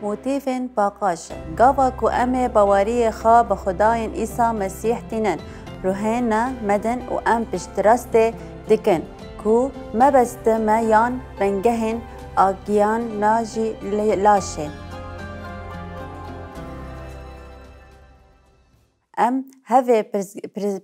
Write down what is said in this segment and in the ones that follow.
موتیفن باقاش گاوا کو ام باوری خا به خدای عیسی مسیح تینن روحنا مدن و ام پشتراست دکن کو مبست ما یان بنگهن آگیان ناجی لاشه ام هفه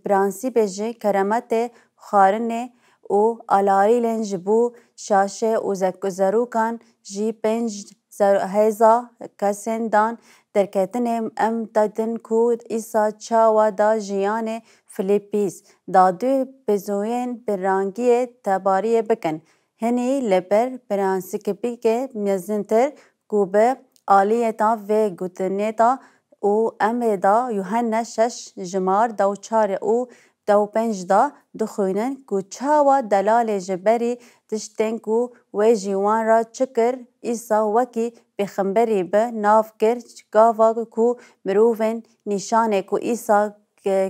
پرانسیب جه کرامت خارنه او آلاری لنجبو شاشه و زروکان جی پنج هزا کسین دان درکتن ام دادن کود ایسا چاوا دا جیان فلیپیس دادو بزوین برانگی تباری بکن هنی لبر برانسیکپی که میزنتر کوبه آلیتا و گوتنیتا او ام دا یوحنا 6 جمار دو 4 او دو 5 دا دخوینن کو چاوا دلال جبری تشتن کو و جیوان را چکر ایسا وکی بخمبری به ناف کر گاوا کو مروفن نشانه کو ایسا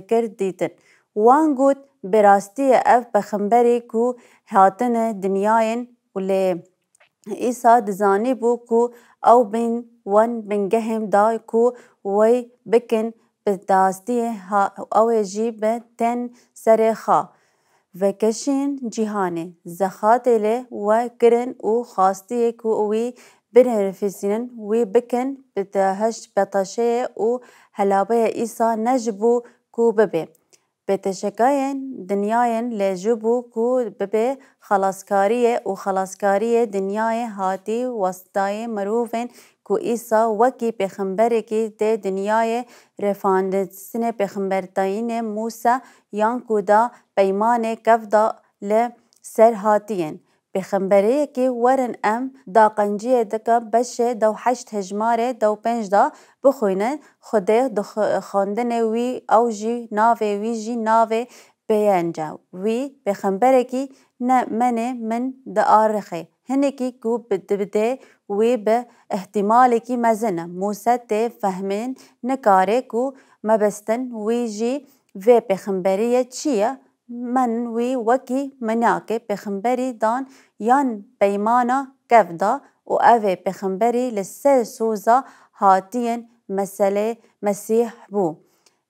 کردیتن وان گوت براستی اف بخمبری کو هاتن دنیاین ولی ایسا دزانی بو کو او بین وان بنگهم دا کو وی بکن بداستی او جی به تن سرخا و کشین جهانه زخاتله و کرن او خاستی کو وی بنرفسین وی بکن بتهش بتشه او هلابه ایسا نجبو کو ببه بتشکاین دنیاین لجبو کو ببه خلاصکاریه و خلاصکاریه دنیای هاتی وسطای مروفن کو ایسا وکی پیغمبری که ده دنیای رفاندسن پیغمبرتاین موسی یان کودا پیمان کفدا لسر هاتین پیغمبری که ورن ام دا قنجیه دکا بشه دو 8 هجماره دو 5 دا بخوینن خوده خواندن وی او جی ناوه وی جی ناوه بیانجا وی پیغمبری که نه من دا آرخه هنکی کو بده وی به احتمالی که مزنه موسی ته فهمین نکاره کو مبستن وی جی و پیغمبری چیه من وی وکی مناکه پیغمبری دان یان پیمانا کفدا و اوه پیغمبری لسه سوزا هاتین مسئله مسیح بو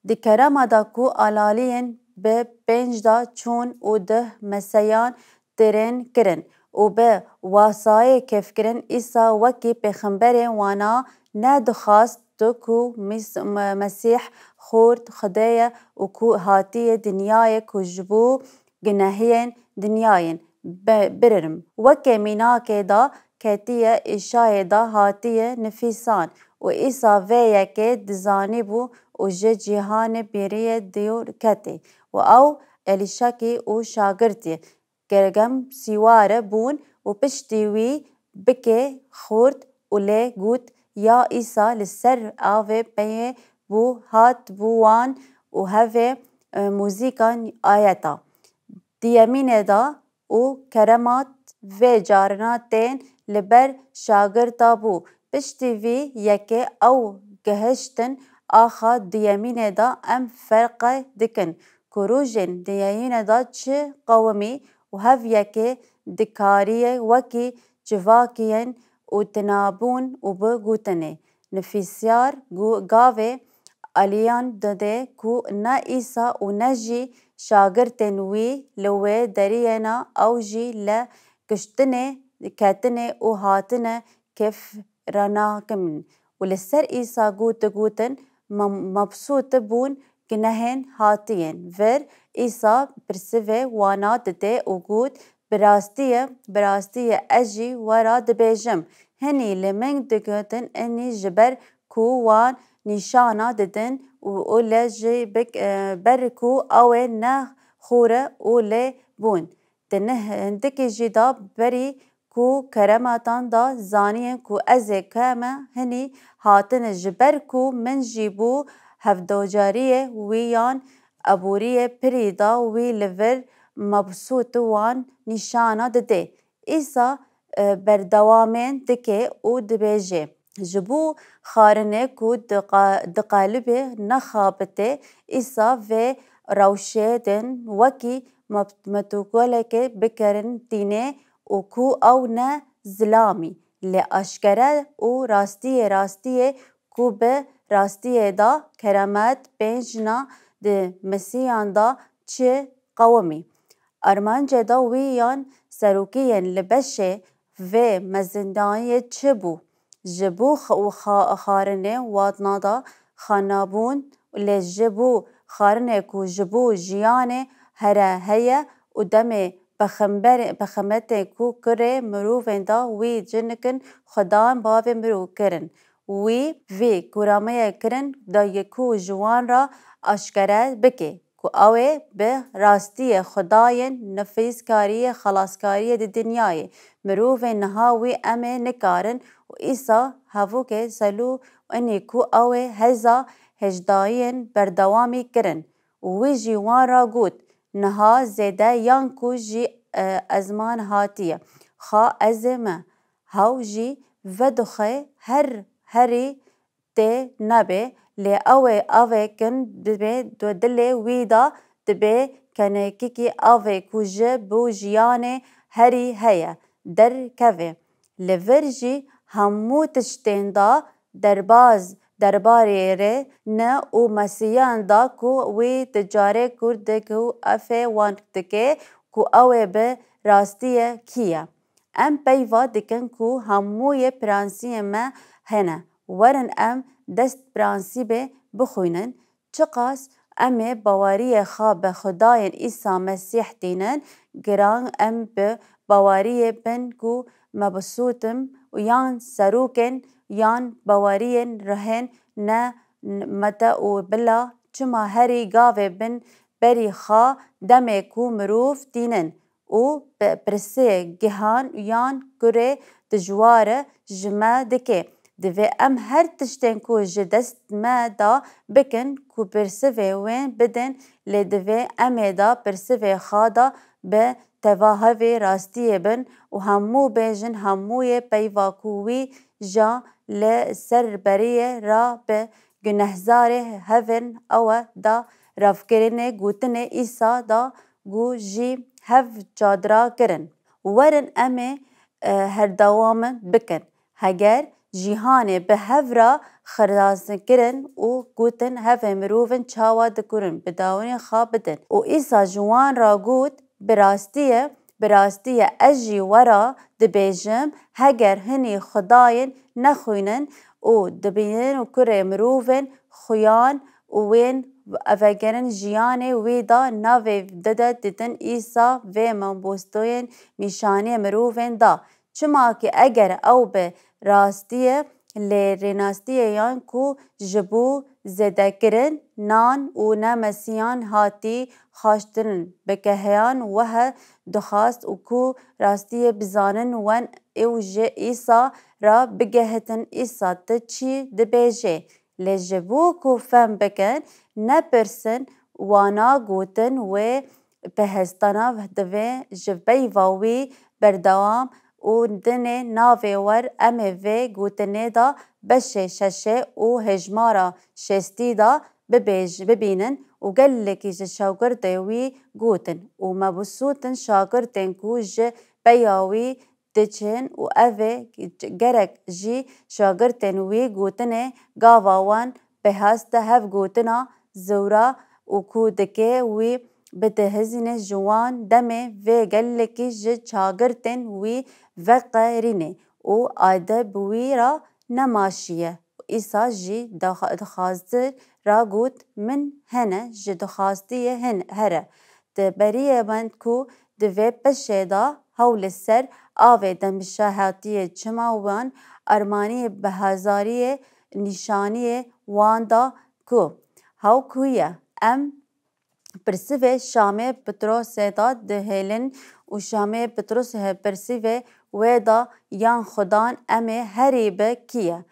دی کرما دا کو آلالین به 5 دا چون و ده مسیحان ترین کرن و به واسای کف کرن ایسا وکی پیغمبر وانا ندخواست تو کو مسیح خورد خدای و کو هاتی دنیای کو جبو گناهین دنیاین بررم وکی مینا که دا کتیه اشای دا هاتی نفیسان و ایسا ویه که دزانی بو و جهان بیری دیور کتی و او الیشاکی و شاگرتی گرگم سیواره بون و پشتی وی بکه خورد و لی گوت یا ایسا لسر آوه بیه بو هات بوان و هفه موزیکان آیتا دیمین دا و کرمات و جارناتین لبر شاگرتا بو پشتی وی یکه او گهشتن آخا دیمین دا ام فرق دکن کروجن دیمین دا چه قومی و هف یکه دکاریه وکی جواکین و تنابون و بگوتنه نفیسیار گاوه الیان داده کو نا ایسا و نجی شاگرتن وی لوه درینا او جی لکشتنه کتنه و هاتنه کف رانا کمن و لسر ایسا گوتن مبسوط بون گنهن هاتین ور ایسا برسوه وانا دده و گوت براستی اجی ورا دبیجم هنی لمن دگوتن انی جبر کو وان نشانا ددن و لجی برکو او نه خوره و لی بون دنه هندکی جدا بری کو کرماتان دا زانیه کو ازه کامه هنی هاتن جبر کو من جیبو هفدوجاریه ویان ابوریه پریدا وی لور مبسوط وان نشانه دده ایسا بردوامین دکه او دبیجه جبو خارنه کو دقالبه نخابته ایسا و روشه دن وکی متوکوله که بکرن تینه و کو او نه ظلامی لی اشکره و راستیه کو به راستیه دا کرامت پنجنا ده مسیحان دا چه قومی. ارمانجه دا ویان سروکیین لبشه و مزندانی چه بو؟ جبو و خارنه واتنا دا خانابون لی جبو خارنه کو جبو جیانه هره هیه و دمه بخمته کو کره مروفین دا وی جنکن خدان باوی مرو کرن. وی کرامه کرن دا یکو جوان را اشکره بکه که اوه به راستی خداین نفیسکاری خلاصکاری دی دنیای مروفین نها وی امه نکارن و ایسا هفو که سلو انی که اوه هزا هجداین بردوامی کرن. وی جوان را گود نها زیده یان کو جی ازمان هاتیه خوا ازمه هاو جی ودخه هری ته نبه لی اوه کن دبه دو دل ویدا دبه کنه کی اوه کوجه بو جیانه هری هیا در کوه لی ورجی همو تشتین دا درباره ره نه او مسیحان دا کو وی تجاره کرده کو افه وانکتکه کو اوه به راستیه کیه. ام پیوا دکن کو هموی پرانسی ما هنه ورن ام دست پرانسیبه بخوینن چقاس امه باوری خواب خداین عیسی مسیح دینن گران ام به باوری بن کو مبسوطم و یان سروکن یان باورین رهن نه متا و بلا چما هری گاوه بن بری خوا دمه کو مروف دینن و پرسه گهان یان گره دجواره جمع دکه دوی ام هر تشتین کو جدست ما دا بکن کو پرسوه وین بدن لی دوی امه دا پرسوه خوادا به تواهوی راستیه بن و همو بیجن هموی پیواکوی جا لسر بریه را به گنهزاره هفن او دا رفکرین گوتن ایسا دا گو جی هف جادرا کرن. ورن امه هر دوام بکن. هگر جیهانه به هف را خلاص کرن و گوتن هف مروفن چاوا دکرن بداونی خواب بدن. و ایسا جوان را گوت براستی اجی ورا دبیجم هگر هنی خداین نخوینن و دبینن و کره مروفن خویان و وین افگرن جیانه ویدا ناوی داده دیدن ایسا و منبوستوین میشانی مروفن دا چما که اگر او به راستیه لرناستیه یان کو جبو زده کرن نان و نمسیان هاتی خاشترن بکهیان وه دخواست و کو راستیه بزانن ون او جه ایسا را بگهتن ایسا تا چی دبیجه لجبو کو فهم بکن نپرسن وانا گوتن و پهستانا و دوه جبی واوی بردوام و دنه ناوی ور امه و گوتنه دا بشه ششه و هجمارا شستی دا ببینن و گلکی جه شاگرده وی گوتن و مبسوطن شاگردن کو جه بیاوی دچن و اوه گرک جی شاگردن وی گوتنه گاواوان به هست هف گوتنا زورا و کو دکه وی بده هزینه جوان دمه و گلکی جه شاگردن وی وقرینه و آده بوی را نماشیه ایسا جی دخواسته را گوت من هنه جی دخواسته هره ده بریه بند کو دوی پشه دا حول سر آوه دمشاهاتی چما وان ارمانی بهزاری نشانی وان دا کو هاو کویه ام پرسیوه شامه پتروس دا دهیلن و شامه پتروس پرسیوه و دا یان خدان امه هری به کیه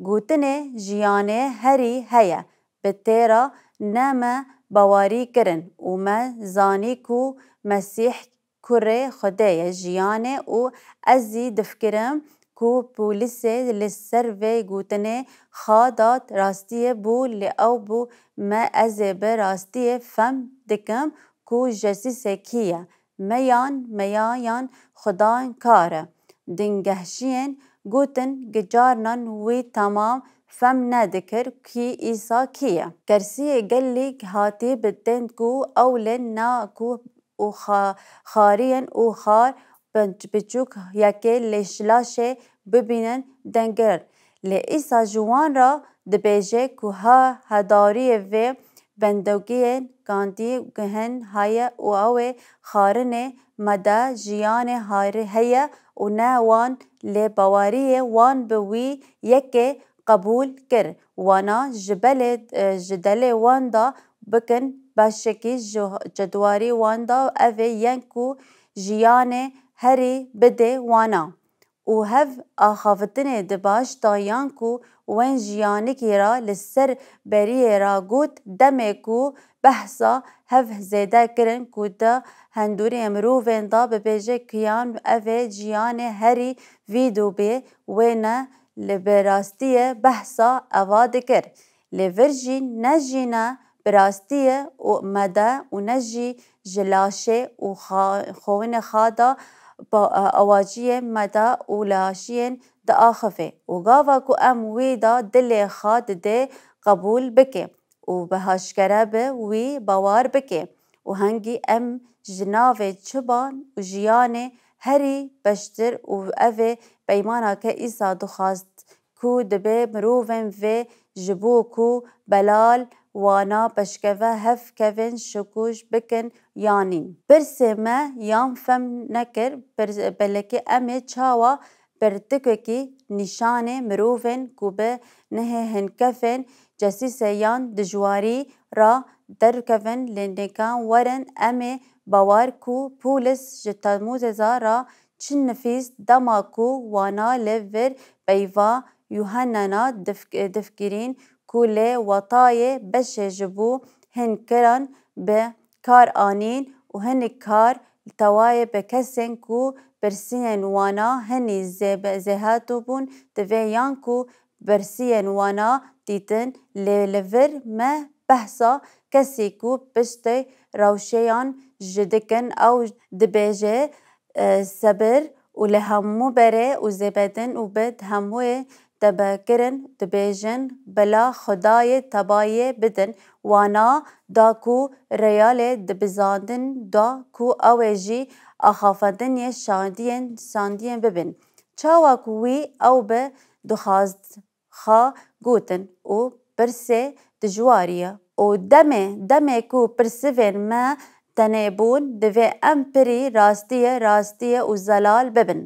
گوتنه جیانه هری هیا به تیرا نمه باوری کرن و ما زانی کو مسیح کره خدای جیانه و ازی دفکرم کو پولیسه لسر و گوتنه خادات راستیه بو لی او بو ما ازی به راستیه فهم دکم کو جسیسه کیه میان خدان کاره دنگهشین گوتن گجارنان وی تمام فهم ندکر کی ایسا کیه کرسی گلی هاتی بدن کو اولن نا کو و خارین و خار بچوک یکی لشلاشه ببینن دنگر لی ایسا جوان را دبیجه که ها هداری و بندگی گاندی گهن های و او خارنه مدا جیان هاری هیا و نه وان لی بواری وان بوی یکی قبول کر وانا جدل وان دا بکن باشکی جدواری وان دا اوه ینکو جیان هری بده وانا و هف آخافتن دباش دایان کو وین جیانکی را لسر بری را گوت دمه کو بحثا هف زیده کرن کو دا هندوری مروفین دا ببیجه کیان اوه جیان هری ویدو بی وینا لبراستی بحثا اواد کر لورجی نجینا براستی و مده و نجی جلاشه و خوین خادا با اواجی مدا اولاشین دا آخفه و گاوا کو ام وی دا دل خاد ده قبول بکه و بهاشکره به وی باور بکه و هنگی ام جناو چبان و جیان هری بشتر و اوه بیمانا که ایسا دخواست کو دبه مروفن و جبو کو بلال وانا بشکوه هف کون شکوش بکن یانین برسه ما یان فهم نکر بلکه امه چاوا برتکوکی نشانه مروفن کو به نه هنکفن جسیسه یان دجواری را درکفن لندکان ورن امه باور کو پولس جتموز زارا چن نفیس دماکو وانا لور بیوا یوهننا دفکرین کوله وطای بشه جبو هن کرن به کار آنین و هن کار توای به کسین کو برسین وانا هنی زهاتو بون دویان کو برسین وانا دیتن لور ما بحثا کسی کو بشته روشیان جدکن او دبیجه صبر و لهمو بره و زبدن و بد هموی دبکرن دبیجن بلا خدای تبای بدن وانا دا کو ریال دبزاندن دا کو اوجی آخافتن ی ساندین ببین چاوا کوی او به دخواست خا گوتن و برسه دجواریه و دمه کو پرسوین ما تنبون دوی امپری راستیه و زلال ببن